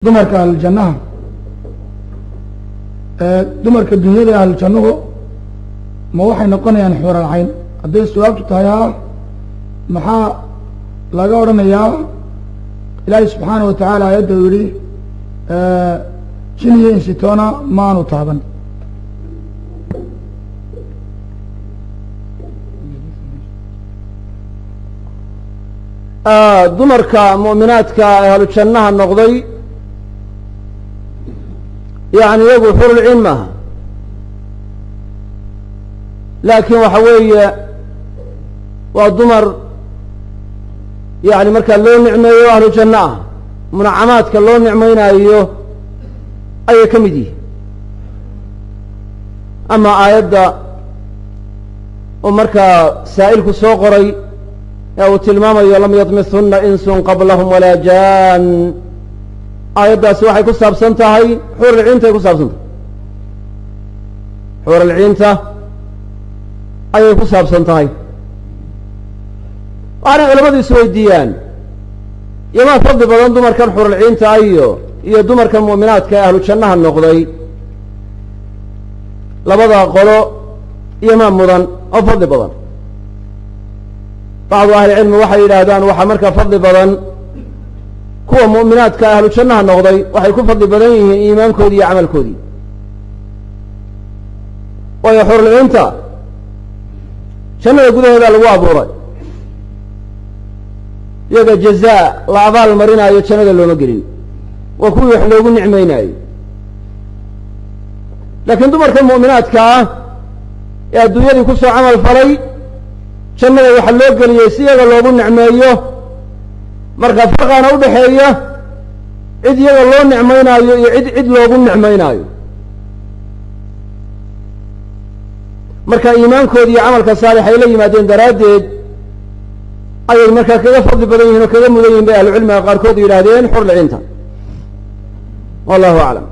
dumarka ahlujannaha dumarka dunyada ahlujannuhu ma waxay noqonayaan xuural cayn hadday jawaabtu tahay haa maxaa laga odhanayaa ilaahay subxaana wa tacaala aayadda uu yihi jin iyo insitoona maanu taaban dumarka mu'minaadka ahlu jannaha noqday yani iyagu xurulciin maaha laakiin waxa weeye waa dumar yani markaa loo nicmeeyo ahlu janno ah munacamaadka loo nicmaynayo ayay ka mid yihiin ama aayadda oo markaa saa'ilku soo qoray ee uu tilmaamayo lam yadmithunna insun qablahum walaa jaan aayaddaasi waxay ku saabsan tahay xuuralciintay ku saabsan tahay xuuralciinta ayay ku saabsan tahay waxaanay culamadu isweydiiyaan yomaa fadli badan dumarkan xuralciinta ah iyo dumarkan mu'minaadka ee ahlu jannaha noqday labada qolo iyomaa mudan oo fadli badan bacdu ahlicilmi waxay yidhaahdaan waxaa markaa fadli badan kuwa mu'minaadka ahlu jannaha noqday waxay ku fadli badan yihiin iimaankoodii iyo camalkoodii waayo xuralciinta jannada gudaheeda lagu abuuray iyaga jazaa la abaal marinaayo jannada looma gelin waa kuwii wax loogu nicmaynaayo laakiin dumarka mu'minaadka ah ee adduunyadii ku soo camal falay jannada waxaa loo geliyey si iyaga loogu nicmeeyo marka farqaana u dhexeeya cid iyaga loo nicmaynaayo iyo cid loogu nicmaynaayo marka iimaankoodi iyo camalka saalix ay la yimaadeen daraaddeed ayay markaa kaga fadli badan yihin oo kaga mudan yihin bay ahlucilmiga qaarkood yidhaahdeen xurlciinta wallahu aclam